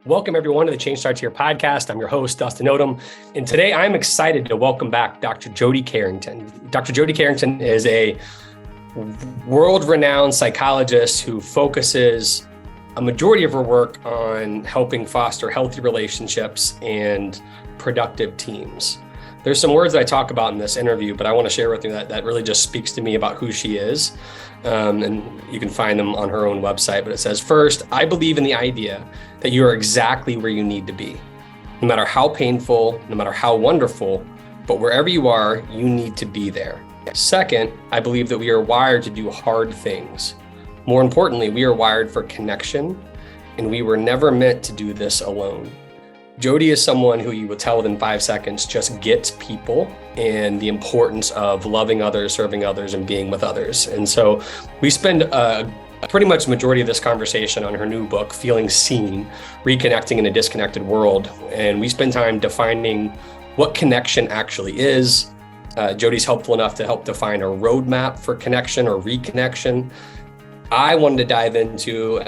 Welcome everyone to the Change Starts Here podcast. I'm your host, Dustin Odham. And today I'm excited to welcome back Dr. Jody Carrington. Dr. Jody Carrington is a world-renowned psychologist who focuses a majority of her work on helping foster healthy relationships and productive teams. There's some words that I talk about in this interview, but I want to share with you that really just speaks to me about who she is. And you can find them on her own website, but it says, first, I believe in the idea that you are exactly where you need to be. No matter how painful, no matter how wonderful, but wherever you are, you need to be there. Second, I believe that we are wired to do hard things. More importantly, we are wired for connection, and we were never meant to do this alone. Jody is someone who you will tell within 5 seconds just gets people and the importance of loving others, serving others, and being with others. And so we spend pretty much the majority of this conversation on her new book, Feeling Seen, Reconnecting in a Disconnected World. And we spend time defining what connection actually is. Jody's helpful enough to help define a roadmap for connection or reconnection. I wanted to dive into,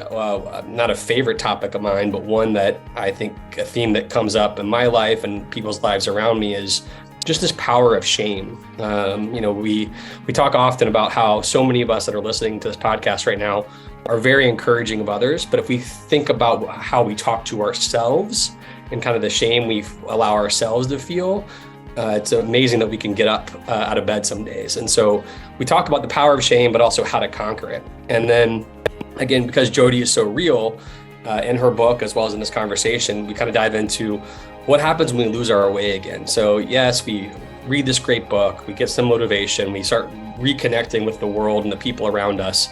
not a favorite topic of mine, but one that I think a theme that comes up in my life and people's lives around me is just this power of shame. We talk often about how so many of us that are listening to this podcast right now are very encouraging of others. But if we think about how we talk to ourselves and kind of the shame we allow ourselves to feel, it's amazing that we can get up out of bed some days. And so we talk about the power of shame, but also how to conquer it. And then again, because Jody is so real in her book, as well as in this conversation, we kind of dive into what happens when we lose our way again. So yes, we read this great book, we get some motivation, we start reconnecting with the world and the people around us.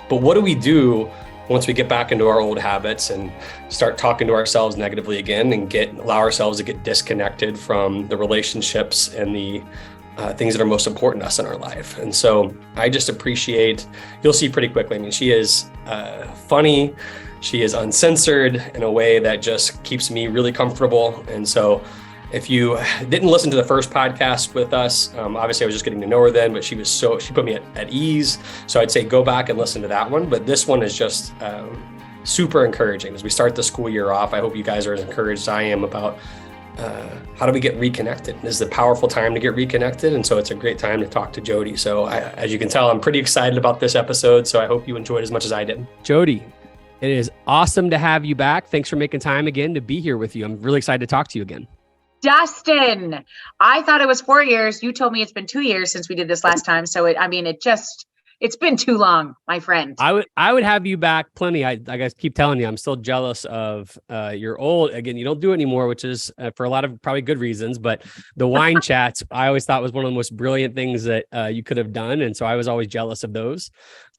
But what do we do once we get back into our old habits and start talking to ourselves negatively again and allow ourselves to get disconnected from the relationships and the things that are most important to us in our life? And so I just appreciate, you'll see pretty quickly, I mean, she is funny, she is uncensored in a way that just keeps me really comfortable. And so if you didn't listen to the first podcast with us, obviously I was just getting to know her then, but she put me at ease. So I'd say go back and listen to that one. But this one is just super encouraging. As we start the school year off, I hope you guys are as encouraged as I am about how do we get reconnected? This is a powerful time to get reconnected. And so it's a great time to talk to Jody. So as you can tell, I'm pretty excited about this episode. So I hope you enjoyed as much as I did. Jody, it is awesome to have you back. Thanks for making time again to be here with you. I'm really excited to talk to you again. Dustin, I thought it was 4 years. You told me it's been 2 years since we did this last time. So it's been too long, my friend. I would have you back plenty. I guess keep telling you, I'm still jealous of your old, again, you don't do it anymore, which is for a lot of probably good reasons, but the wine chats, I always thought was one of the most brilliant things that you could have done. And so I was always jealous of those.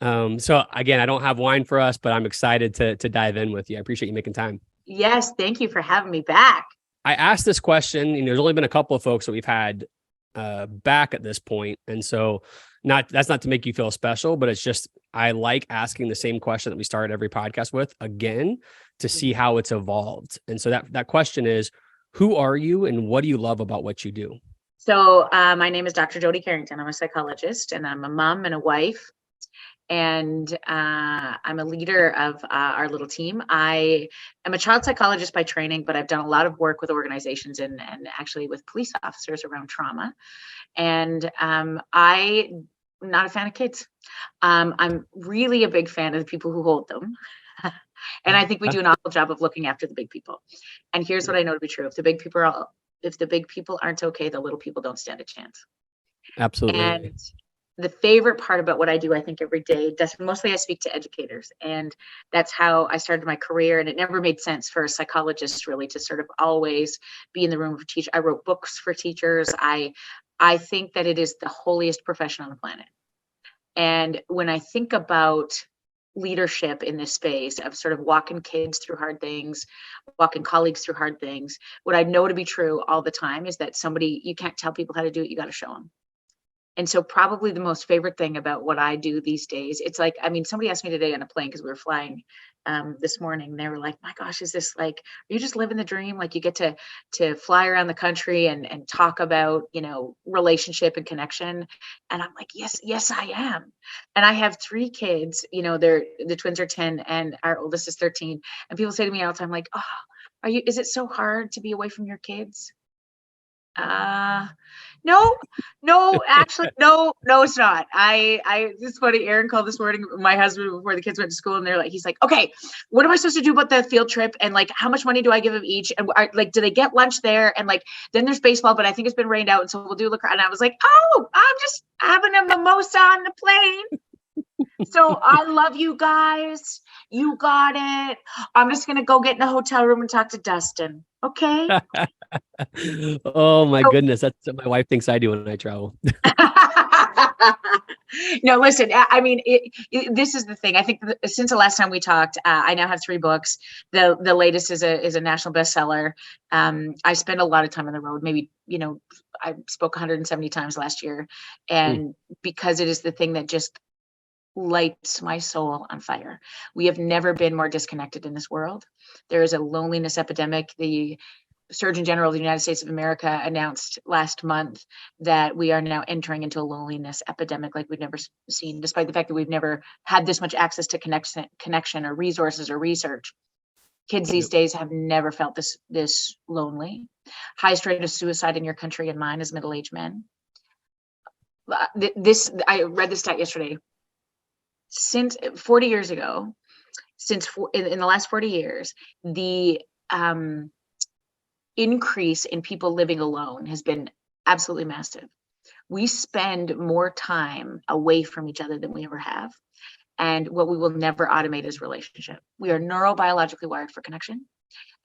So again, I don't have wine for us, but I'm excited to dive in with you. I appreciate you making time. Yes. Thank you for having me back. I asked this question, and there's only been a couple of folks that we've had back at this point. And so that's not to make you feel special, but it's just, I like asking the same question that we start every podcast with again, to see how it's evolved. And so that question is, who are you and what do you love about what you do? So my name is Dr. Jody Carrington. I'm a psychologist and I'm a mom and a wife. And I'm a leader of our little team. I am a child psychologist by training, but I've done a lot of work with organizations and actually with police officers around trauma. And I'm not a fan of kids. I'm really a big fan of the people who hold them. And I think we do an awful job of looking after the big people. And here's what I know to be true. If the big people aren't okay, the little people don't stand a chance. Absolutely. And the favorite part about what I do, I think every day, mostly I speak to educators, and that's how I started my career. And it never made sense for a psychologist really to sort of always be in the room for teach. I wrote books for teachers. I think that it is the holiest profession on the planet. And when I think about leadership in this space of sort of walking kids through hard things, walking colleagues through hard things, what I know to be true all the time is that you can't tell people how to do it, you got to show them. And so probably the most favorite thing about what I do these days, it's like, I mean, somebody asked me today on a plane because we were flying this morning, and they were like, my gosh, is this like, are you just living the dream? Like you get to fly around the country and talk about, relationship and connection. And I'm like, yes, I am. And I have 3 kids, the twins are 10 and our oldest is 13. And people say to me all the time, like, oh, Is it so hard to be away from your kids? No, actually, no, it's not. This is funny. Aaron called this morning, my husband, before the kids went to school, and he's like, okay, what am I supposed to do about the field trip? And like, how much money do I give them each? And like, do they get lunch there? And like, then there's baseball, but I think it's been rained out. And so we'll do lacrosse. And I was like, oh, I'm just having a mimosa on the plane. So I love you guys. You got it. I'm just going to go get in a hotel room and talk to Dustin. Okay. Oh my goodness. That's what my wife thinks I do when I travel. No, listen, I mean, this is the thing. I think since the last time we talked, I now have 3 books. The latest is a national bestseller. I spend a lot of time on the road. Maybe, I spoke 170 times last year. And because it is the thing that just lights my soul on fire. We have never been more disconnected in this world. There is a loneliness epidemic. The Surgeon General of the United States of America announced last month that we are now entering into a loneliness epidemic like we've never seen, despite the fact that we've never had this much access to connection or resources or research. Kids these days have never felt this lonely. Highest rate of suicide in your country and mine is middle-aged men. I read this stat yesterday. Since 40 years ago, in the last 40 years, the increase in people living alone has been absolutely massive. We spend more time away from each other than we ever have. And what we will never automate is relationship. We are neurobiologically wired for connection.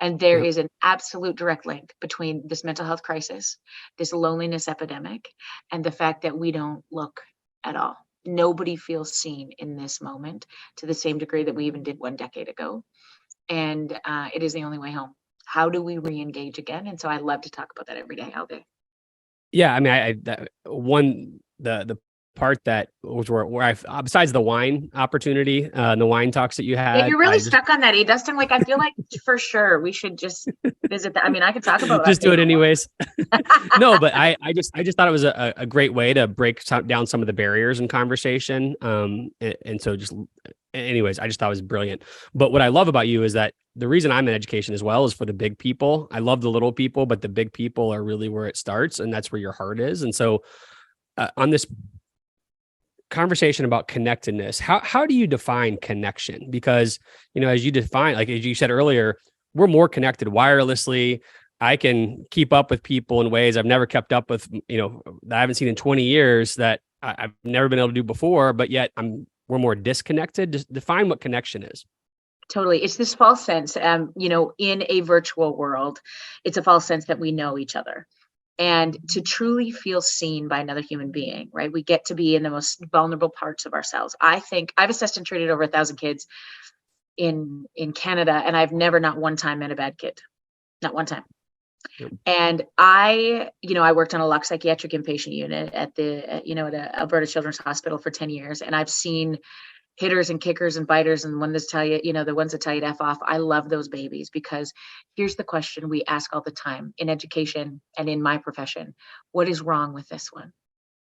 And there is an absolute direct link between this mental health crisis, this loneliness epidemic, and the fact that we don't look at all. Nobody feels seen in this moment to the same degree that we even did 1 decade ago. And it is the only way home. How do we re-engage again? And so I love to talk about that every day, all day. Yeah. I mean, the part that was where I, besides the wine opportunity, the wine talks that you had. Yeah, you're really stuck on that, Dustin. Like, I feel like for sure we should just visit that. I mean, I could talk about just do it anyways. No, but I just thought it was a great way to break down some of the barriers in conversation. And so anyways, I just thought it was brilliant. But what I love about you is that the reason I'm in education as well is for the big people. I love the little people, but the big people are really where it starts, and that's where your heart is. And so on this conversation about connectedness, how do you define connection? Because, as you define, like as you said earlier, we're more connected wirelessly. I can keep up with people in ways I've never kept up with, that I haven't seen in 20 years that I've never been able to do before, but yet we're more disconnected. Just define what connection is. Totally. It's this false sense, in a virtual world, it's a false sense that we know each other. And to truly feel seen by another human being, right? We get to be in the most vulnerable parts of ourselves. I think I've assessed and treated over 1,000 kids in Canada, and I've never, not one time, met a bad kid. Not one time. Yep. And I worked on a Lux psychiatric inpatient unit at Alberta Children's Hospital for 10 years. And I've seen hitters and kickers and biters and the ones that tell you to F off. I love those babies, because here's the question we ask all the time in education and in my profession. What is wrong with this one?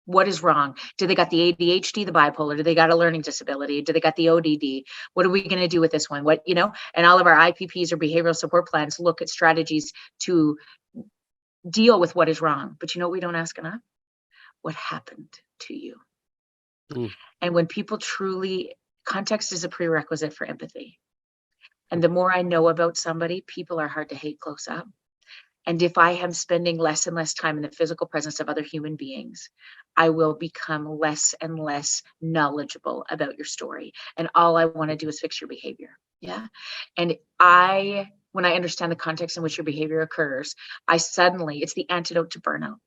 What is wrong? Do they got the ADHD, the bipolar? Do they got a learning disability? Do they got the ODD? What are we going to do with this one? And all of our IPPs or behavioral support plans look at strategies to deal with what is wrong. But we don't ask enough? What happened to you? And when people context is a prerequisite for empathy. And the more I know about somebody, people are hard to hate close up. And if I am spending less and less time in the physical presence of other human beings, I will become less and less knowledgeable about your story. And all I want to do is fix your behavior. Yeah. And when I understand the context in which your behavior occurs, it's the antidote to burnout.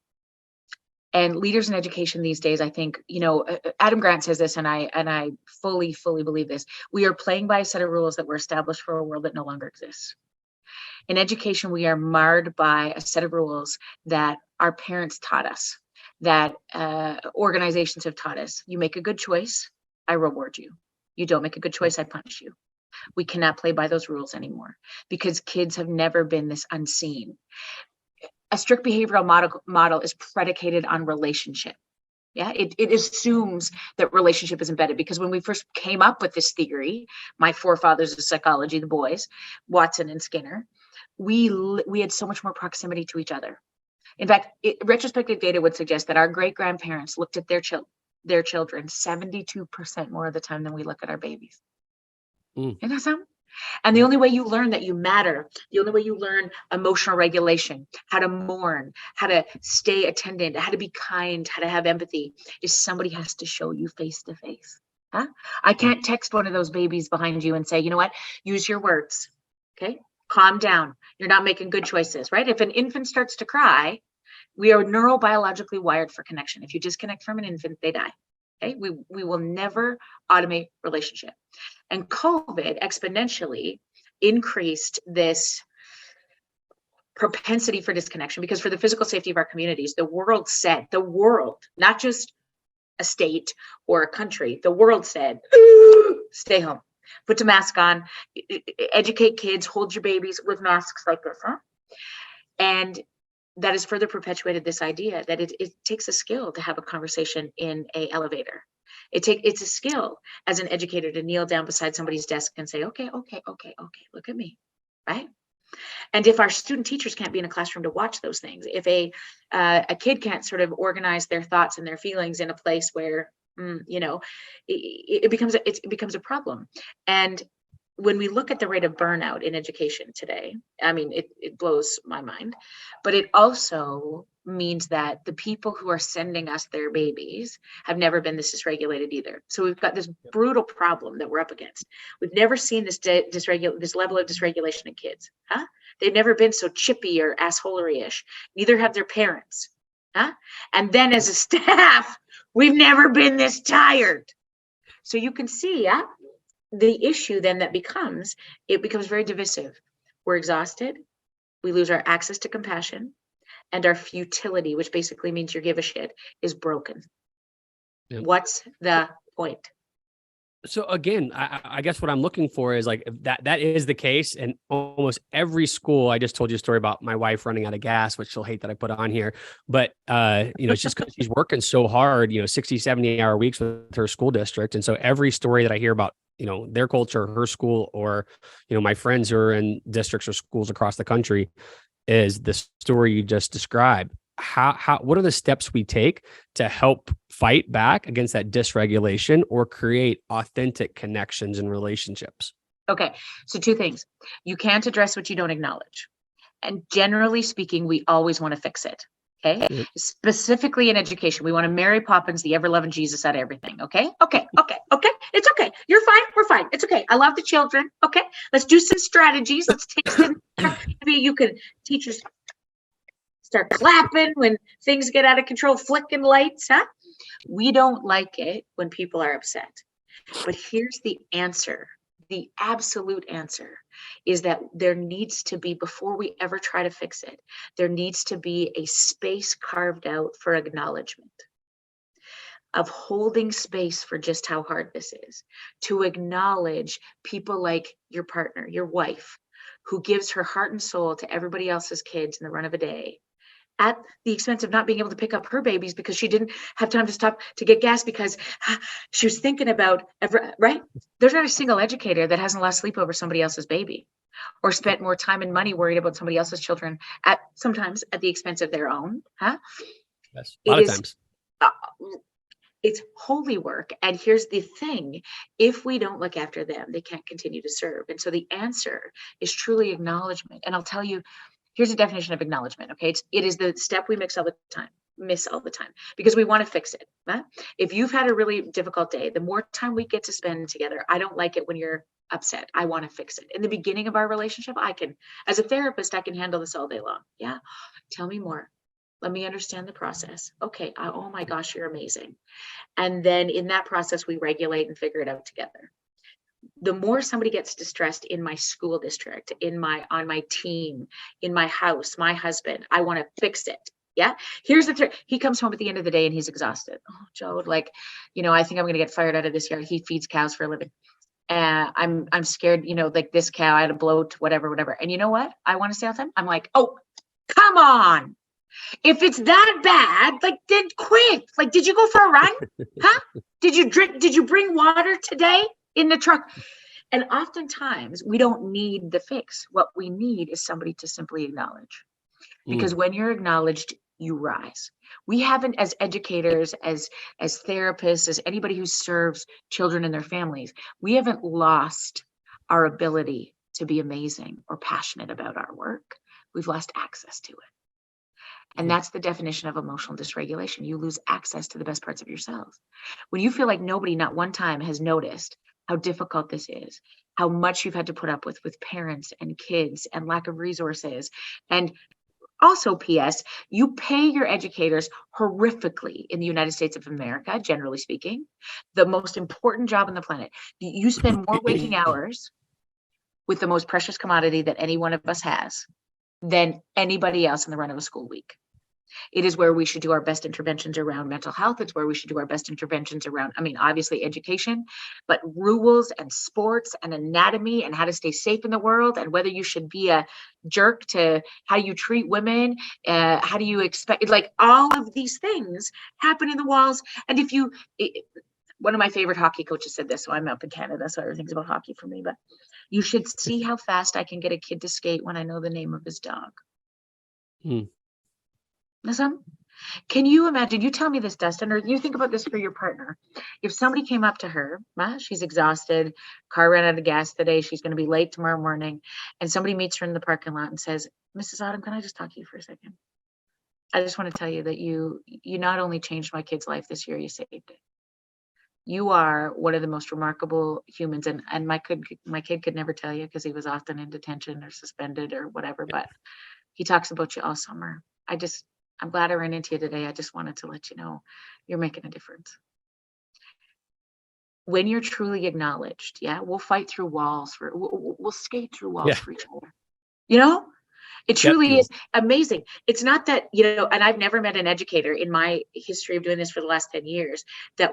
And leaders in education these days, I think, Adam Grant says this, and I fully believe this. We are playing by a set of rules that were established for a world that no longer exists. In education, we are marred by a set of rules that our parents taught us, that organizations have taught us. You make a good choice, I reward you. You don't make a good choice, I punish you. We cannot play by those rules anymore, because kids have never been this unseen. A strict behavioral model is predicated on relationship. Yeah, it assumes that relationship is embedded, because when we first came up with this theory, my forefathers of psychology, the boys, Watson and Skinner, we had so much more proximity to each other. In fact, retrospective data would suggest that our great-grandparents looked at their children 72% more of the time than we look at our babies. Isn't that something? And the only way you learn that you matter, the only way you learn emotional regulation, how to mourn, how to stay attendant, how to be kind, how to have empathy, is somebody has to show you face to face. Huh? I can't text one of those babies behind you and say, you know what, use your words. Okay, calm down. You're not making good choices, right? If an infant starts to cry, we are neurobiologically wired for connection. If you disconnect from an infant, they die. Okay, we will never automate relationship. And COVID exponentially increased this propensity for disconnection, because for the physical safety of our communities, the world, not just a state or a country, the world said, stay home, put a mask on, educate kids, hold your babies with masks like this, huh? And that has further perpetuated this idea that it takes a skill to have a conversation in an elevator. It's a skill as an educator to kneel down beside somebody's desk and say, okay, look at me, right? And if our student teachers can't be in a classroom to watch those things, if a kid can't sort of organize their thoughts and their feelings in a place where, it becomes a problem. And when we look at the rate of burnout in education today, I mean, it blows my mind, but it also means that the people who are sending us their babies have never been this dysregulated either. So we've got this brutal problem that we're up against. We've never seen this level of dysregulation in kids. Huh? They've never been so chippy or assholery-ish. Neither have their parents. Huh? And then as a staff, we've never been this tired. So you can see, the issue then it becomes very divisive. We're exhausted. We lose our access to compassion, and our futility, which basically means you give a shit, is broken. Yep. What's the point? So again, I guess what I'm looking for is like that is the case. And almost every school, I just told you a story about my wife running out of gas, which she'll hate that I put on here. But, it's just because she's working so hard, 60, 70-hour weeks with her school district. And so every story that I hear about, their culture, her school, or, my friends who are in districts or schools across the country, is the story you just described. What are the steps we take to help fight back against that dysregulation or create authentic connections and relationships? Okay, so two things. You can't address what you don't acknowledge. And generally speaking, we always want to fix it. Okay. Yep. Specifically in education, we want to Mary Poppins, the ever-loving Jesus out of everything. Okay. It's okay. You're fine. We're fine. It's okay. I love the children. Okay. Let's do some strategies. Let's take some. Maybe you could teachers start clapping when things get out of control, flicking lights. Huh? We don't like it when people are upset. But here's the answer. The absolute answer is that there needs to be, before we ever try to fix it, there needs to be a space carved out for acknowledgement, of holding space for just how hard this is, to acknowledge people like your partner, your wife, who gives her heart and soul to everybody else's kids in the run of a day, at the expense of not being able to pick up her babies because she didn't have time to stop to get gas because she was thinking about, right? There's not a single educator that hasn't lost sleep over somebody else's baby or spent more time and money worried about somebody else's children, sometimes at the expense of their own. Huh? Yes, a lot of times. It's holy work. And here's the thing. If we don't look after them, they can't continue to serve. And so the answer is truly acknowledgement. And I'll tell you, here's a definition of acknowledgement. Okay. It is the step we miss all the time because we want to fix it. Right? If you've had a really difficult day, the more time we get to spend together, I don't like it when you're upset. I want to fix it. In the beginning of our relationship, as a therapist, I can handle this all day long. Yeah. Tell me more. Let me understand the process. Okay. Oh my gosh, you're amazing. And then in that process, we regulate and figure it out together. The more somebody gets distressed in my school district, on my team, in my house, my husband, I want to fix it. Yeah. Here's the he comes home at the end of the day and he's exhausted. Oh, Joe, I think I'm going to get fired out of this yard. He feeds cows for a living. I'm scared, this cow, I had a bloat, whatever. And you know what? I want to say all the time, I'm like, oh, come on. If it's that bad, then quit. Did you go for a run? Huh? Did you bring water today in the truck? And oftentimes we don't need the fix. What we need is somebody to simply acknowledge. Because when you're acknowledged, you rise. We haven't, as educators, as therapists, as anybody who serves children and their families, we haven't lost our ability to be amazing or passionate about our work. We've lost access to it. And that's the definition of emotional dysregulation. You lose access to the best parts of yourselves. When you feel like nobody, not one time, has noticed how difficult this is, how much you've had to put up with parents and kids and lack of resources. And also, P.S., you pay your educators horrifically in the United States of America, generally speaking, the most important job on the planet. You spend more waking hours with the most precious commodity that any one of us has than anybody else in the run of a school week. It is where we should do our best interventions around mental health. It's where we should do our best interventions around, obviously education, but rules and sports and anatomy and how to stay safe in the world, and whether you should be a jerk to how you treat women, how do you expect, like all of these things happen in the walls. And one of my favorite hockey coaches said this, so I'm up in Canada, so everything's about hockey for me, but you should see how fast I can get a kid to skate when I know the name of his dog. Listen, can you imagine, you tell me this, Dustin, or you think about this for your partner. If somebody came up to her, she's exhausted, car ran out of gas today, she's going to be late tomorrow morning, and somebody meets her in the parking lot and says, Mrs. Odham, can I just talk to you for a second? I just want to tell you that you not only changed my kid's life this year, you saved it. You are one of the most remarkable humans, and my kid could never tell you because he was often in detention or suspended or whatever, but he talks about you all summer. I'm glad I ran into you today. I just wanted to let you know you're making a difference. When you're truly acknowledged, we'll fight through walls we'll skate through walls for each other. It truly is amazing. It's not that, and I've never met an educator in my history of doing this for the last 10 years that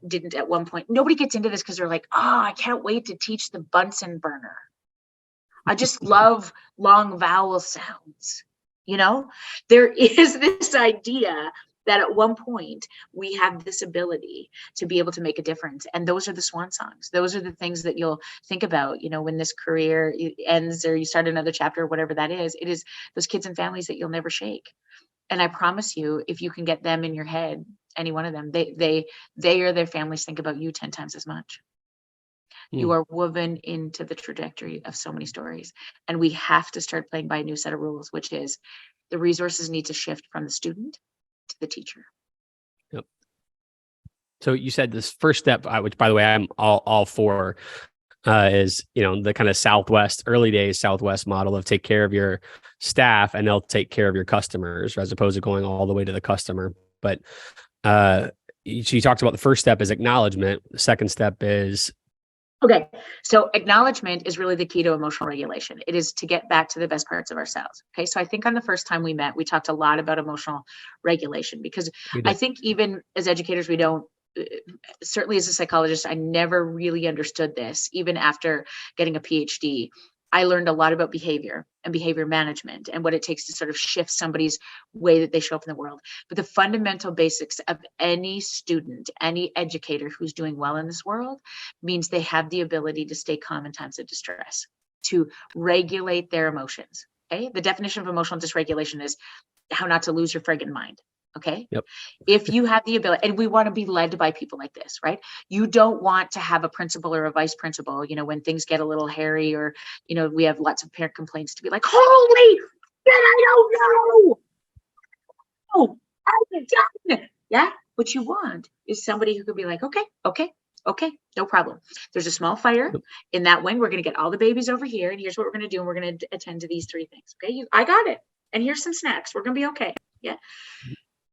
didn't at one point. Nobody gets into this because they're like, I can't wait to teach the Bunsen burner. I just love long vowel sounds. There is this idea that at one point we have this ability to be able to make a difference. And those are the swan songs. Those are the things that you'll think about, when this career ends or you start another chapter or whatever that is. It is those kids and families that you'll never shake. And I promise you, if you can get them in your head, any one of them, they or their families think about you 10 times as much. You are woven into the trajectory of so many stories. And we have to start playing by a new set of rules, which is the resources need to shift from the student to the teacher. Yep. So you said this first step, which by the way, I'm all for, is, the kind of early days Southwest model of take care of your staff and they'll take care of your customers, as opposed to going all the way to the customer. But she talked about the first step is acknowledgement. The second step is okay. So acknowledgement is really the key to emotional regulation. It is to get back to the best parts of ourselves. Okay. So I think on the first time we met, we talked a lot about emotional regulation, because I think even as educators, we don't, certainly as a psychologist, I never really understood this. Even after getting a PhD, I learned a lot about behavior and behavior management and what it takes to sort of shift somebody's way that they show up in the world. But the fundamental basics of any student, any educator who's doing well in this world means they have the ability to stay calm in times of distress, to regulate their emotions. Okay. The definition of emotional dysregulation is how not to lose your friggin' mind. Okay. Yep. If you have the ability, and we want to be led by people like this, right? You don't want to have a principal or a vice principal, when things get a little hairy or, we have lots of parent complaints, to be like, holy shit, I don't know. Oh, I'm done. Yeah. What you want is somebody who could be like, okay, no problem. There's a small fire in that wing. We're going to get all the babies over here. And here's what we're going to do. And we're going to attend to these three things. Okay. I got it. And here's some snacks. We're going to be okay. Yeah.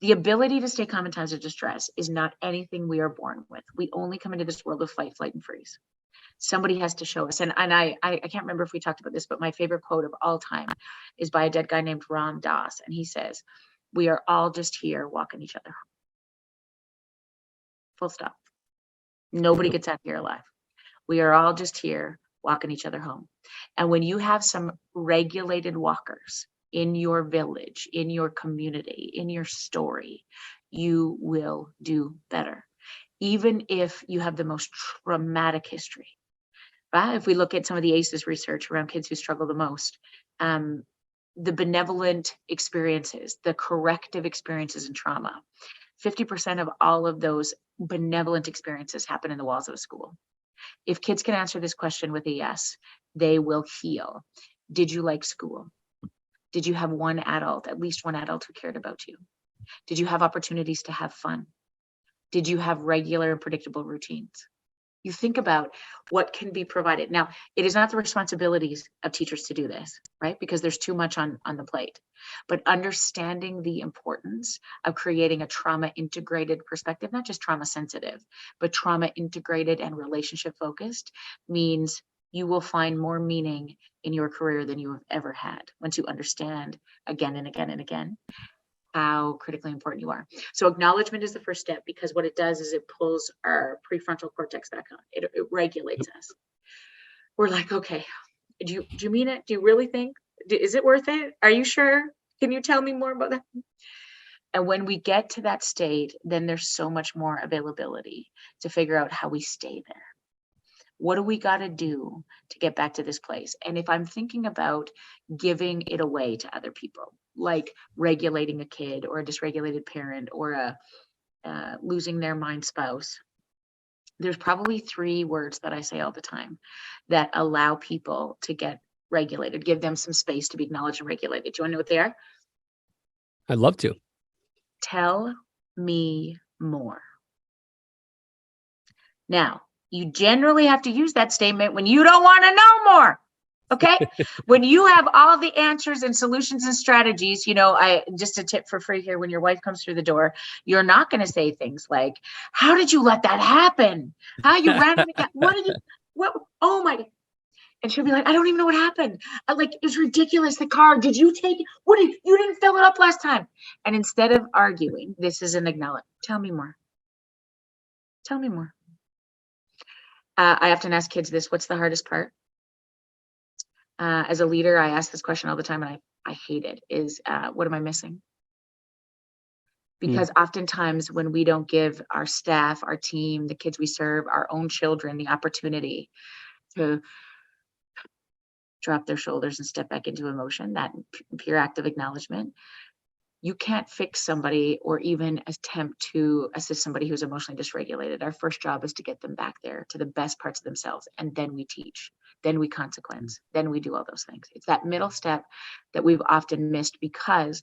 The ability to stay calm in times of distress is not anything we are born with. We only come into this world with fight, flight, and freeze. Somebody has to show us. And I can't remember if we talked about this, but my favorite quote of all time is by a dead guy named Ram Dass. And he says, we are all just here walking each other home. Full stop. Nobody gets out of here alive. We are all just here walking each other home. And when you have some regulated walkers in your village, in your community, in your story, you will do better. Even if you have the most traumatic history, If we look at some of the ACEs research around kids who struggle the most, the benevolent experiences, the corrective experiences in trauma, 50% of all of those benevolent experiences happen in the walls of a school. If kids can answer this question with a yes, they will heal. Did you like school? Did you have one adult, at least one adult who cared about you? Did you have opportunities to have fun? Did you have regular and predictable routines? You think about what can be provided. Now, it is not the responsibilities of teachers to do this, right? Because there's too much on the plate. But understanding the importance of creating a trauma integrated perspective, not just trauma sensitive, but trauma integrated and relationship focused, means you will find more meaning in your career than you have ever had once you understand again and again and again how critically important you are. So acknowledgement is the first step, because what it does is it pulls our prefrontal cortex back on. It regulates us. We're like, okay, do you mean it? Do you really think? Is it worth it? Are you sure? Can you tell me more about that? And when we get to that state, then there's so much more availability to figure out how we stay there. What do we got to do to get back to this place? And if I'm thinking about giving it away to other people, like regulating a kid or a dysregulated parent or a losing their mind spouse, there's probably 3 words that I say all the time that allow people to get regulated, give them some space to be acknowledged and regulated. Do you want to know what they are? I'd love to. Tell me more. Now, you generally have to use that statement when you don't want to know more. Okay. When you have all the answers and solutions and strategies, just a tip for free here, when your wife comes through the door, you're not going to say things like, how did you let that happen? How you ran? Oh my. And she'll be like, I don't even know what happened. It was ridiculous. The car, did you take it? You didn't fill it up last time. And instead of arguing, this is an acknowledgement. Tell me more. Tell me more. I often ask kids this: what's the hardest part? As a leader, I ask this question all the time, and I hate it, is what am I missing? Because oftentimes when we don't give our staff, our team, the kids we serve, our own children, the opportunity to drop their shoulders and step back into emotion, that pure act of acknowledgement, you can't fix somebody or even attempt to assist somebody who's emotionally dysregulated. Our first job is to get them back there to the best parts of themselves. And then we teach, then we consequence, then we do all those things. It's that middle step that we've often missed because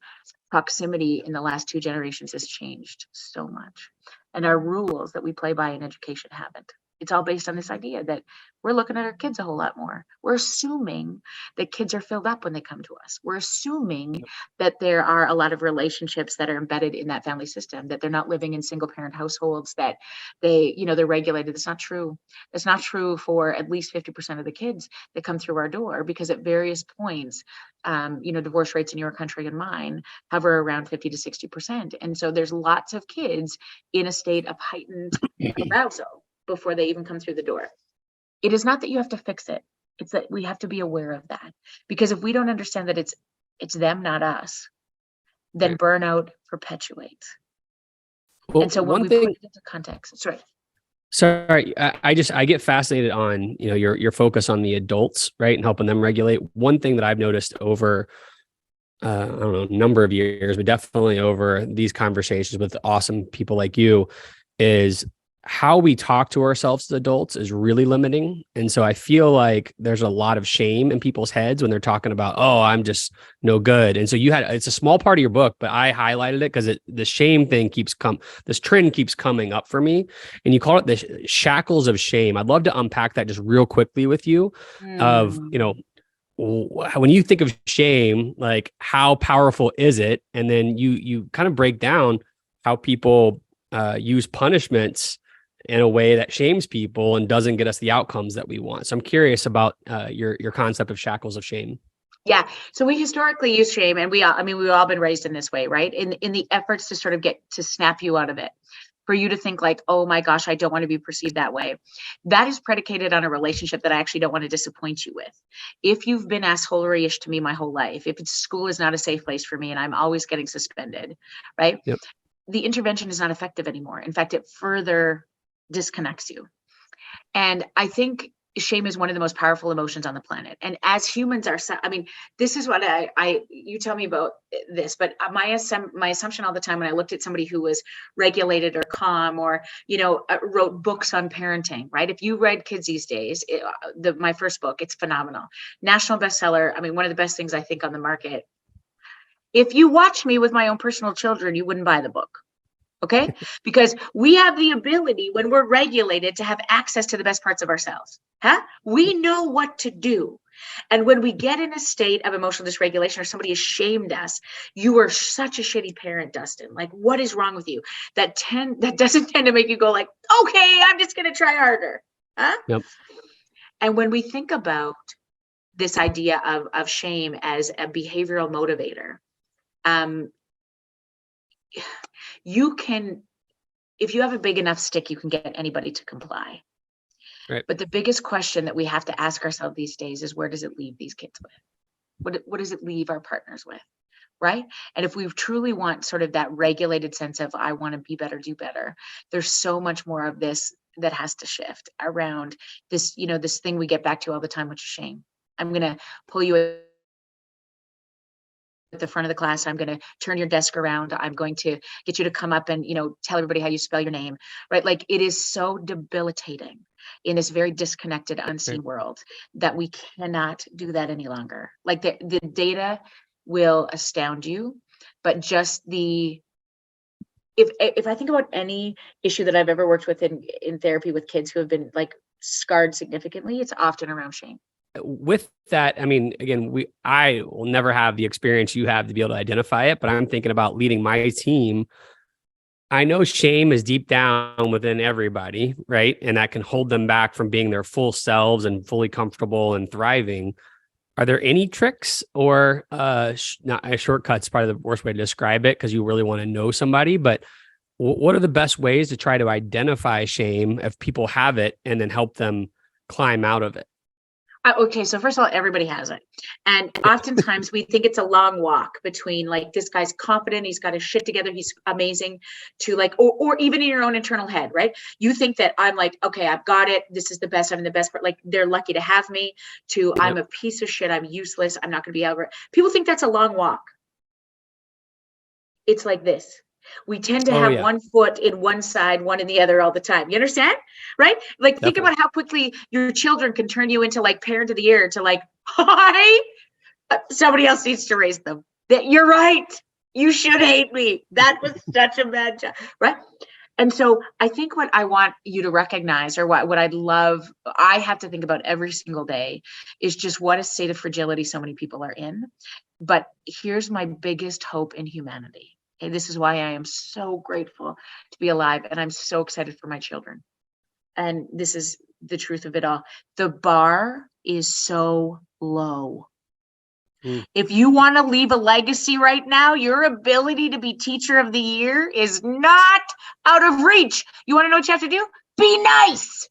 proximity in the last 2 generations has changed so much. And our rules that we play by in education haven't. It's all based on this idea that we're looking at our kids a whole lot more. We're assuming that kids are filled up when they come to us. We're assuming that there are a lot of relationships that are embedded in that family system, that they're not living in single parent households, that they're regulated. That's not true. That's not true for at least 50% of the kids that come through our door, because at various points, divorce rates in your country and mine hover around 50 to 60%. And so there's lots of kids in a state of heightened arousal before they even come through the door. It is not that you have to fix it. It's that we have to be aware of that. Because if we don't understand that it's them, not us, then burnout perpetuates. Well, and so when we put it into context, Sorry, I get fascinated on, your focus on the adults, right? And helping them regulate. One thing that I've noticed over, I don't know, a number of years, but definitely over these conversations with awesome people like you, is how we talk to ourselves as adults is really limiting. And so I feel like there's a lot of shame in people's heads when they're talking about, oh, I'm just no good. And so it's a small part of your book, but I highlighted it because the shame thing this trend keeps coming up for me. And you call it the shackles of shame. I'd love to unpack that just real quickly with you of, when you think of shame, like how powerful is it? And then you kind of break down how people use punishments in a way that shames people and doesn't get us the outcomes that we want. So I'm curious about your concept of shackles of shame. Yeah. So we historically use shame, and we've all been raised in this way, right? In the efforts to sort of get to snap you out of it, for you to think like, oh my gosh, I don't want to be perceived that way. That is predicated on a relationship that I actually don't want to disappoint you with. If you've been assholery-ish to me my whole life, if school is not a safe place for me and I'm always getting suspended, right? Yep. The intervention is not effective anymore. In fact, it further disconnects you. And I think shame is one of the most powerful emotions on the planet. And as humans are, I mean, this is what you tell me about this, but my assumption all the time when I looked at somebody who was regulated or calm or, wrote books on parenting, right? If you read kids these days, my first book, it's phenomenal. National bestseller. I mean, one of the best things I think on the market. If you watch me with my own personal children, you wouldn't buy the book. Okay? Because we have the ability when we're regulated to have access to the best parts of ourselves. We know what to do. And when we get in a state of emotional dysregulation or somebody has shamed us, you are such a shitty parent, Dustin. Like, what is wrong with you? That doesn't tend to make you go like, okay, I'm just going to try harder. Yep. And when we think about this idea of shame as a behavioral motivator, you can, if you have a big enough stick, you can get anybody to comply. Right. But the biggest question that we have to ask ourselves these days is, where does it leave these kids with? What does it leave our partners with? Right. And if we truly want sort of that regulated sense of, I want to be better, do better, there's so much more of this that has to shift around this, this thing we get back to all the time, which is shame. I'm going to pull you at the front of the class. I'm going to turn your desk around. I'm going to get you to come up and, tell everybody how you spell your name, right? Like, it is so debilitating in this very disconnected, unseen world that we cannot do that any longer. Like, the data will astound you, but just if I think about any issue that I've ever worked with in therapy with kids who have been like scarred significantly, it's often around shame. With that, I mean, again, I will never have the experience you have to be able to identify it, but I'm thinking about leading my team. I know shame is deep down within everybody, right? And that can hold them back from being their full selves and fully comfortable and thriving. Are there any tricks or not shortcuts? Probably the worst way to describe it, because you really want to know somebody. But what are the best ways to try to identify shame if people have it and then help them climb out of it? Okay, so first of all, everybody has it. And oftentimes we think it's a long walk between like, this guy's confident, he's got his shit together, he's amazing, to like, or even in your own internal head, right? You think that I'm like, okay, I've got it, this is the best, I'm the best part, like they're lucky to have me, to I'm a piece of shit, I'm useless, I'm not going to be ever. People think that's a long walk. It's like this. We tend to have one foot in one side, one in the other all the time. You understand? Right? Like, think about how quickly your children can turn you into like parent of the year to like, hi, somebody else needs to raise them. That you're right. You should hate me. That was such a bad job. Right? And so I think what I want you to recognize, or what I'd love, I have to think about every single day, is just what a state of fragility so many people are in. But here's my biggest hope in humanity. And this is why I am so grateful to be alive. And I'm so excited for my children. And this is the truth of it all. The bar is so low. If you want to leave a legacy right now, your ability to be teacher of the year is not out of reach. You want to know what you have to do? Be nice.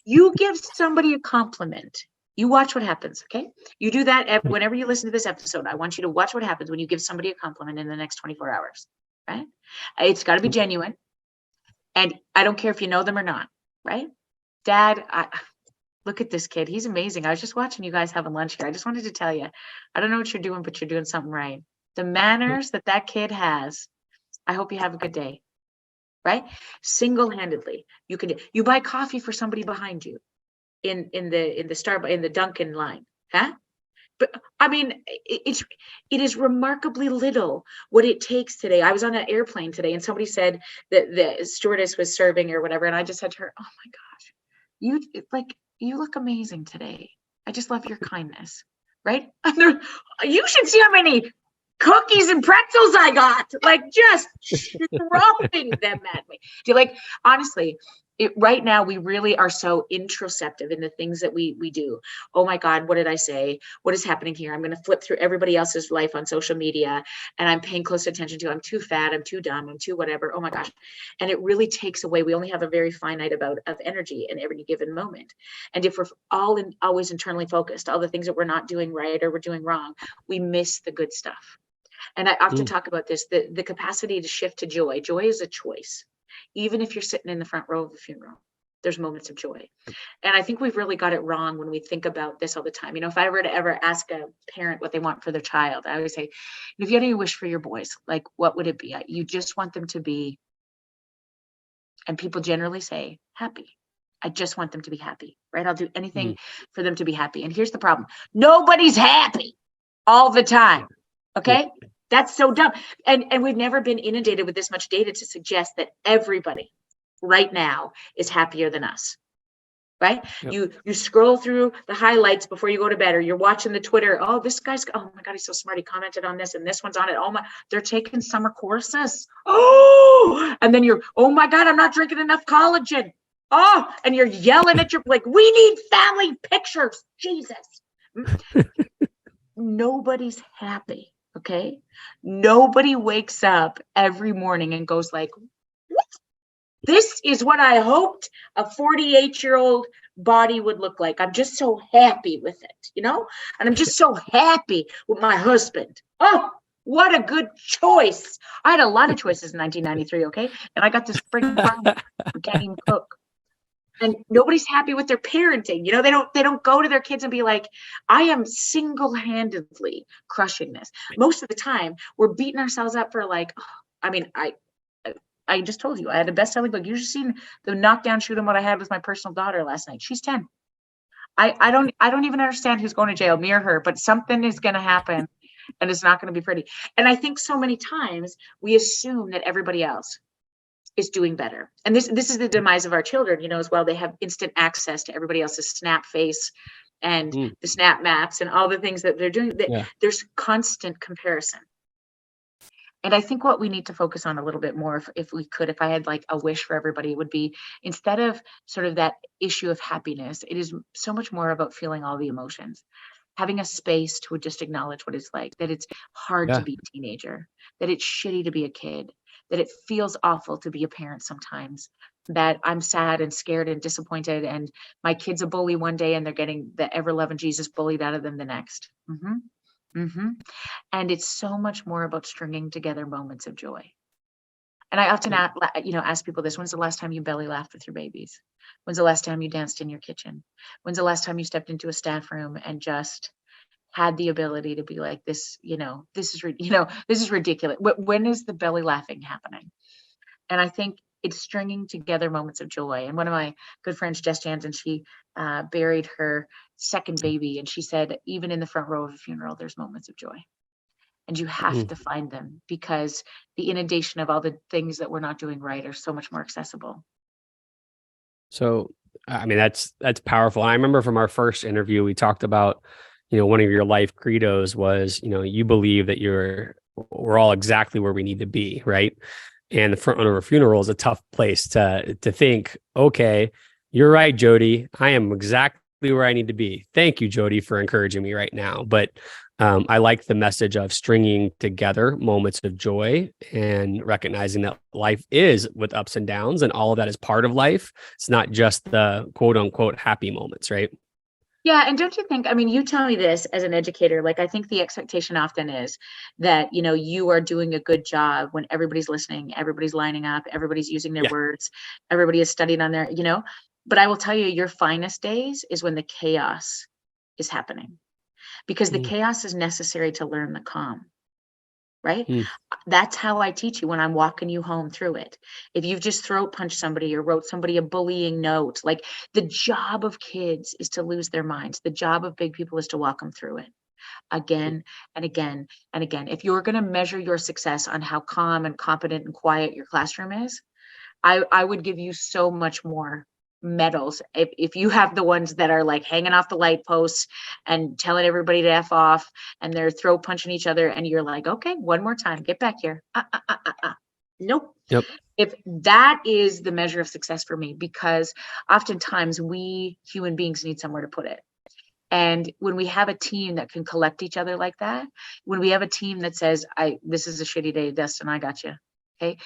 You give somebody a compliment. You watch what happens, okay? You do that whenever you listen to this episode. I want you to watch what happens when you give somebody a compliment in the next 24 hours, right? It's got to be genuine. And I don't care if you know them or not, right? Dad, look at this kid. He's amazing. I was just watching you guys having lunch here. I just wanted to tell you, I don't know what you're doing, but you're doing something right. The manners that kid has, I hope you have a good day, right? Single-handedly, you buy coffee for somebody behind you. In the Starbucks, in the Dunkin' line, But I mean, it is remarkably little what it takes today. I was on an airplane today, and somebody said that the stewardess was serving or whatever, and I just said to her, "Oh my gosh, you look amazing today. I just love your kindness, right?" You should see how many cookies and pretzels I got, like just throwing them at me. Do you like, honestly? Right now, we really are so introspective in the things that we do. Oh my God, what did I say? What is happening here? I'm going to flip through everybody else's life on social media, and I'm paying close attention to, I'm too fat, I'm too dumb, I'm too whatever. Oh my gosh. And it really takes away, we only have a very finite amount of energy in every given moment. And if we're always internally focused, all the things that we're not doing right or we're doing wrong, we miss the good stuff. And I often talk about this, the capacity to shift to joy. Joy is a choice. Even if you're sitting in the front row of a funeral, there's moments of joy. And I think we've really got it wrong when we think about this all the time. If I were to ever ask a parent what they want for their child, I would say, if you had any wish for your boys, like, what would it be? You just want them to be, and people generally say, happy. I just want them to be happy, right? I'll do anything for them to be happy. And here's the problem. Nobody's happy all the time. Okay. That's so dumb. And we've never been inundated with this much data to suggest that everybody right now is happier than us. Right? Yep. You scroll through the highlights before you go to bed, or you're watching the Twitter. Oh, this guy's, oh my God, he's so smart. He commented on this and this one's on it. Oh my, they're taking summer courses. Oh, and then you're, oh my God, I'm not drinking enough collagen. Oh, and you're yelling at your, like, we need family pictures. Jesus. Nobody's happy. Okay. Nobody wakes up every morning and goes like, what? This is what I hoped a 48-year-old body would look like. I'm just so happy with it, and I'm just so happy with my husband. Oh, what a good choice. I had a lot of choices in 1993, okay? And I got this freaking problem. I can't even cook. And nobody's happy with their parenting. They don't go to their kids and be like, I am single-handedly crushing this. Most of the time, we're beating ourselves up for like, I just told you I had a best-selling book. You just seen the knockdown shoot 'em what I had with my personal daughter last night. She's 10. I don't even understand who's going to jail, me or her, but something is going to happen and it's not going to be pretty. And I think so many times we assume that everybody else is doing better. And this is the demise of our children, as well. They have instant access to everybody else's Snap face and the Snap Maps and all the things that they're doing. There's constant comparison. And I think what we need to focus on a little bit more, if I had like a wish for everybody, would be, instead of sort of that issue of happiness, it is so much more about feeling all the emotions, having a space to just acknowledge what it's like, that it's hard to be a teenager, that it's shitty to be a kid, that it feels awful to be a parent sometimes, that I'm sad and scared and disappointed, and my kid's a bully one day and they're getting the ever-loving Jesus bullied out of them the next. And it's so much more about stringing together moments of joy. And I often ask people this: when's the last time you belly laughed with your babies? When's the last time you danced in your kitchen? When's the last time you stepped into a staff room and just had the ability to be like, this is ridiculous. When is the belly laughing happening? And I think it's stringing together moments of joy. And one of my good friends, Jess Jansen, she buried her second baby, and she said, even in the front row of a funeral, there's moments of joy. And you have to find them, because the inundation of all the things that we're not doing right are so much more accessible. So, I mean, that's powerful. And I remember from our first interview, we talked about, one of your life credos was, you believe that we're all exactly where we need to be, right? And the front of a funeral is a tough place to think, okay, you're right, Jody, I am exactly where I need to be. Thank you, Jody, for encouraging me right now. But I like the message of stringing together moments of joy and recognizing that life is with ups and downs, and all of that is part of life. It's not just the quote unquote happy moments, right? Yeah. And don't you think, you tell me this as an educator, like, I think the expectation often is that, you are doing a good job when everybody's listening, everybody's lining up, everybody's using their words, everybody is studying on their, but I will tell you, your finest days is when the chaos is happening, because the chaos is necessary to learn the calm. Right? That's how I teach you when I'm walking you home through it. If you've just throat punched somebody or wrote somebody a bullying note, like, the job of kids is to lose their minds. The job of big people is to walk them through it again and again and again. If you're going to measure your success on how calm and competent and quiet your classroom is, I would give you so much more medals if you have the ones that are like hanging off the light posts and telling everybody to F off, and they're throat punching each other, and you're like, okay, one more time, get back here. Nope. Yep. If that is the measure of success for me, because oftentimes we human beings need somewhere to put it. And when we have a team that can collect each other like that, when we have a team that says, this is a shitty day, Dustin, I got you. Okay.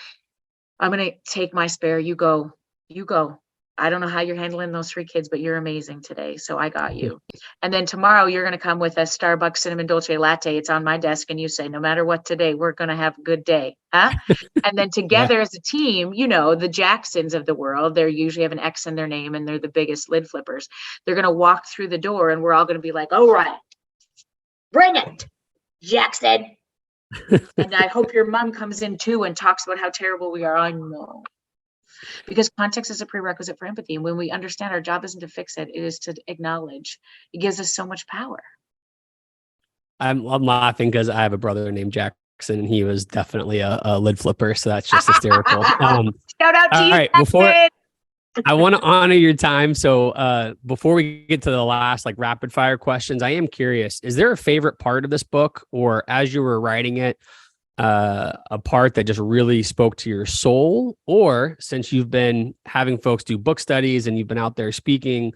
I'm going to take my spare. You go. I don't know how you're handling those 3 kids, but you're amazing today. So I got you. And then tomorrow you're going to come with a Starbucks cinnamon dolce latte. It's on my desk. And you say, no matter what today, we're going to have a good day. Huh? And then together as a team, the Jacksons of the world, they usually have an X in their name and they're the biggest lid flippers. They're going to walk through the door and we're all going to be like, all right, bring it, Jackson. And I hope your mom comes in too and talks about how terrible we are. I know. Because context is a prerequisite for empathy. And when we understand our job isn't to fix it, it is to acknowledge. It gives us so much power. I'm laughing because I have a brother named Jackson and he was definitely a lid flipper. So that's just hysterical. Shout out to you. All right, I want to honor your time. So before we get to the last rapid fire questions, I am curious, is there a favorite part of this book, or as you were writing it, a part that just really spoke to your soul? Or since you've been having folks do book studies and you've been out there speaking,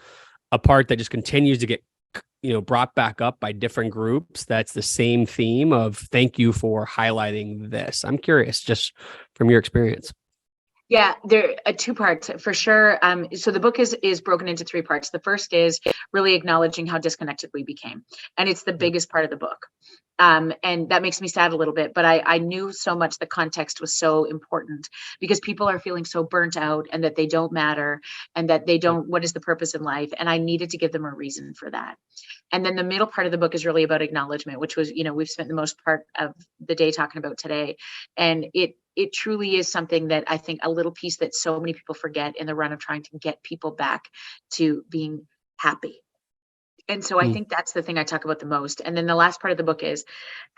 a part that just continues to get brought back up by different groups that's the same theme of thank you for highlighting this? I'm curious, just from your experience. Yeah, there are 2 parts for sure. So the book is broken into 3 parts. The first is really acknowledging how disconnected we became. And it's the biggest part of the book. And that makes me sad a little bit, but I knew so much the context was so important because people are feeling so burnt out and that they don't matter and that they don't, what is the purpose in life? And I needed to give them a reason for that. And then the middle part of the book is really about acknowledgement, which was, we've spent the most part of the day talking about today. And it truly is something that I think a little piece that so many people forget in the run of trying to get people back to being happy. And so I think that's the thing I talk about the most. And then the last part of the book is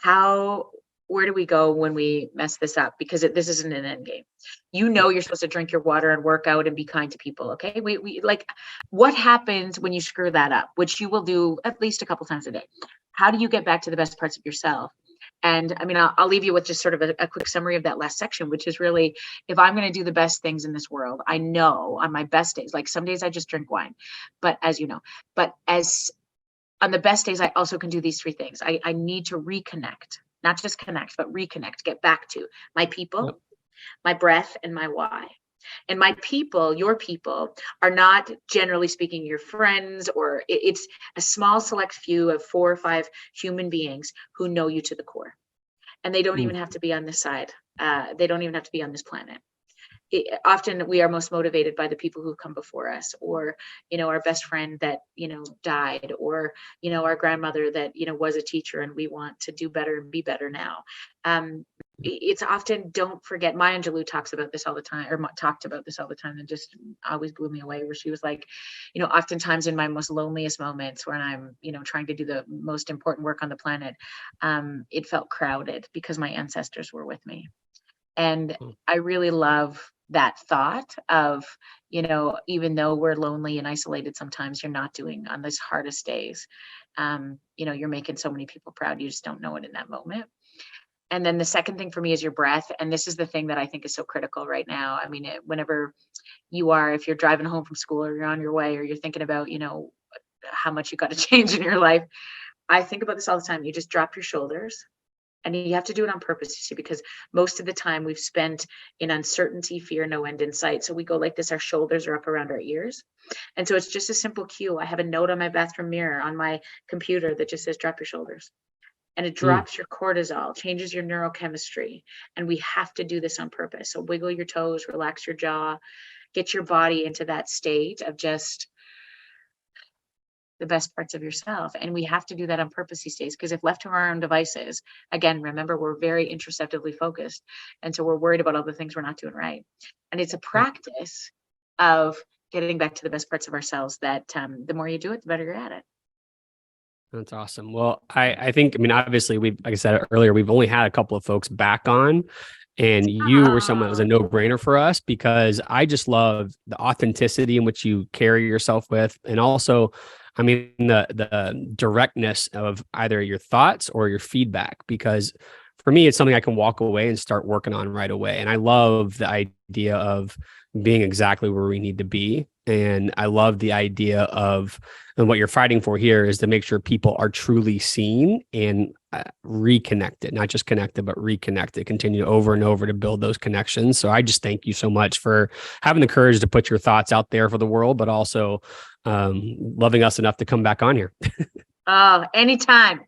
where do we go when we mess this up? Because this isn't an end game. You're supposed to drink your water and work out and be kind to people. Okay. We what happens when you screw that up, which you will do at least a couple times a day? How do you get back to the best parts of yourself? And I mean, I'll leave you with just sort of a quick summary of that last section, which is really, if I'm going to do the best things in this world, I know on my best days, some days I just drink wine, but on the best days, I also can do these 3 things. I need to reconnect, not just connect, but reconnect, get back to my people, my breath, and my why. And my people, your people, are not, generally speaking, your friends, or it's a small select few of 4 or 5 human beings who know you to the core. And they don't even have to be on this side. They don't even have to be on this planet. Often we are most motivated by the people who come before us, or, our best friend that, died, or, our grandmother that, was a teacher and we want to do better and be better now. It's often, don't forget, Maya Angelou talked about this all the time, and just always blew me away, where she was like, oftentimes in my most loneliest moments when I'm, trying to do the most important work on the planet, it felt crowded because my ancestors were with me. And I really love that thought of, even though we're lonely and isolated, sometimes you're not doing on these hardest days. You're making so many people proud. You just don't know it in that moment. And then the second thing for me is your breath. And this is the thing that I think is so critical right now. I mean, whenever if you're driving home from school, or you're on your way, or you're thinking about, how much you got to change in your life. I think about this all the time. You just drop your shoulders. And you have to do it on purpose, you see, because most of the time we've spent in uncertainty, fear, no end in sight. So we go like this, our shoulders are up around our ears. And so it's just a simple cue. I have a note on my bathroom mirror on my computer that just says, drop your shoulders. And it drops your cortisol, changes your neurochemistry. And we have to do this on purpose. So wiggle your toes, relax your jaw, get your body into that state of just the best parts of yourself. And we have to do that on purpose these days, because if left to our own devices, again, remember, we're very introspectively focused. And so we're worried about all the things we're not doing right. And it's a practice of getting back to the best parts of ourselves that the more you do it, the better you're at it. That's awesome. Well, I think, obviously like I said earlier, we've only had a couple of folks back on, and you were someone that was a no-brainer for us, because I just love the authenticity in which you carry yourself with. And also, the directness of either your thoughts or your feedback, because for me, it's something I can walk away and start working on right away. And I love the idea of being exactly where we need to be And I love the idea of, and what you're fighting for here is to make sure people are truly seen and reconnected, not just connected, but reconnected, continue over and over to build those connections. So I just thank you so much for having the courage to put your thoughts out there for the world, but also loving us enough to come back on here. Oh, anytime,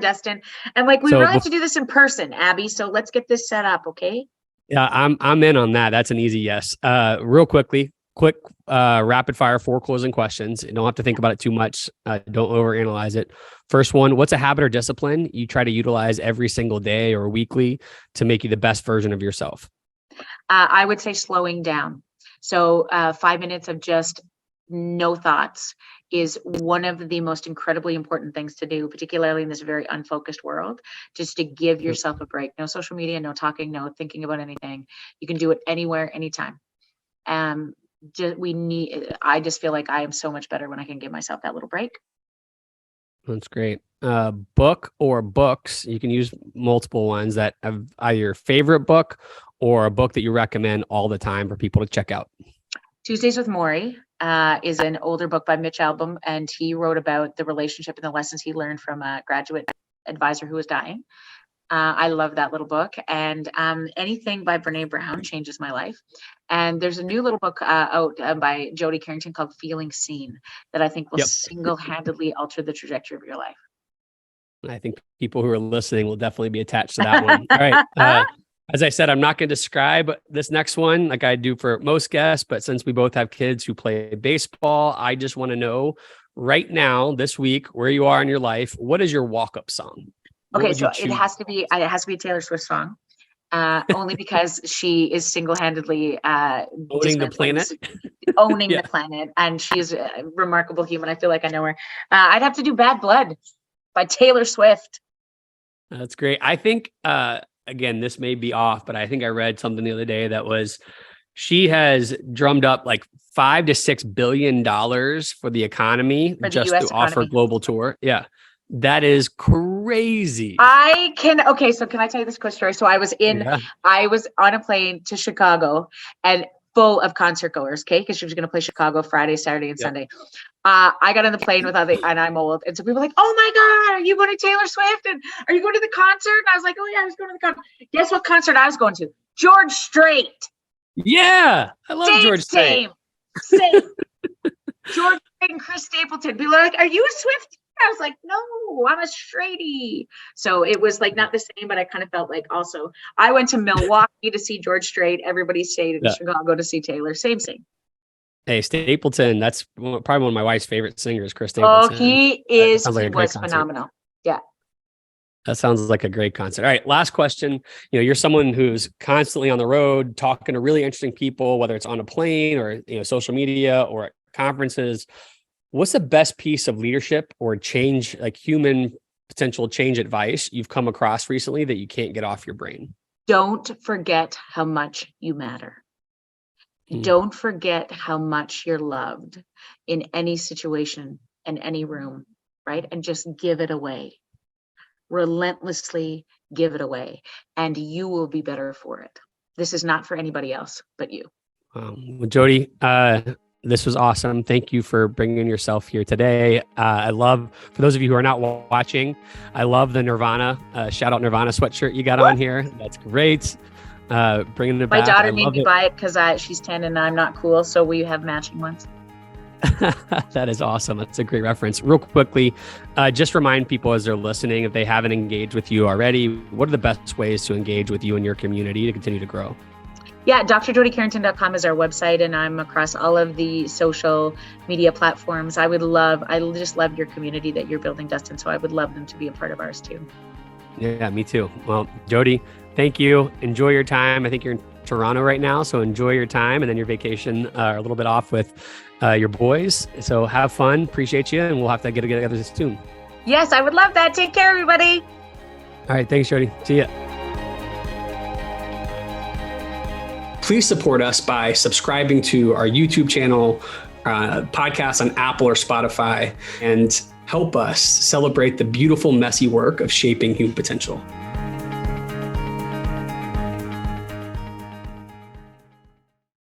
Dustin. And like, we really have to do this in person, Abby. So let's get this set up. Okay. Yeah, I'm in on that. That's an easy yes. Real quick rapid fire 4 closing questions. You don't have to think about it too much. Don't overanalyze it. First one, what's a habit or discipline you try to utilize every single day or weekly to make you the best version of yourself? I would say slowing down. So 5 minutes of just no thoughts is one of the most incredibly important things to do, particularly in this very unfocused world, just to give yourself a break. No social media, no talking, no thinking about anything. You can do it anywhere, anytime. I just feel like I am so much better when I can give myself that little break. That's great. Book or books, you can use multiple ones that have either your favorite book or a book that you recommend all the time for people to check out. Tuesdays with Morrie is an older book by Mitch Albom, and he wrote about the relationship and the lessons he learned from a graduate advisor who was dying. I love that little book. And anything by Brene Brown changes my life. And there's a new little book out by Jody Carrington called Feeling Seen that I think will single-handedly alter the trajectory of your life. I think people who are listening will definitely be attached to that one. All right. As I said, I'm not going to describe this next one like I do for most guests, but since we both have kids who play baseball, I just want to know right now, this week, where you are in your life, what is your walk-up song? Okay, so it has to be a Taylor Swift song, only because she is single-handedly owning the planet, the planet, and she's a remarkable human. I feel like I know her. I'd have to do "Bad Blood" by Taylor Swift. That's great. I think, again, this may be off, but I think I read something the other day that was she has drummed up like $5 to $6 billion for the economy for just to offer global tour. Yeah. That is crazy. So can I tell you this quick story? So I was on a plane to Chicago and full of concert goers, okay? Because she was going to play Chicago Friday, Saturday, and Sunday. I got on the plane and I'm old. And so people were like, oh my God, are you going to Taylor Swift? And are you going to the concert? And I was like, oh yeah, I was going to the concert. Guess what concert I was going to? George Strait. Yeah. I love George Strait. Same. George Strait and Chris Stapleton. People are like, are you a Swift? I was like, no, I'm a Straighty. So it was like not the same, but I kind of felt like also I went to Milwaukee to see George Strait. Everybody stayed in Chicago to see Taylor. Same. Hey, Stapleton, that's probably one of my wife's favorite singers, Chris Stapleton. Oh, he was phenomenal. Yeah. That sounds like a great concert. All right, last question. You're someone who's constantly on the road, talking to really interesting people, whether it's on a plane or social media or at conferences. What's the best piece of leadership or change, like human potential change advice you've come across recently that you can't get off your brain? Don't forget how much you matter. Don't forget how much you're loved in any situation, in any room, right? And just give it away. Relentlessly give it away, and you will be better for it. This is not for anybody else but you. Well, Jody, this was awesome. Thank you for bringing yourself here today. I love, for those of you who are not watching, I love the Nirvana, shout out Nirvana sweatshirt you got on here. That's great. Bringing it back. My daughter made me buy it because she's 10 and I'm not cool. So we have matching ones. That is awesome. That's a great reference. Real quickly, just remind people as they're listening, if they haven't engaged with you already, what are the best ways to engage with you and your community to continue to grow? Yeah, drjodycarrington.com is our website, and I'm across all of the social media platforms. I just love your community that you're building, Dustin, so I would love them to be a part of ours too. Yeah, me too. Well, Jody, thank you. Enjoy your time. I think you're in Toronto right now, so enjoy your time and then your vacation a little bit off with your boys. So have fun. Appreciate you, and we'll have to get together soon. Yes, I would love that. Take care, everybody. All right. Thanks, Jody. See ya. Please support us by subscribing to our YouTube channel, podcast on Apple or Spotify, and help us celebrate the beautiful, messy work of shaping human potential.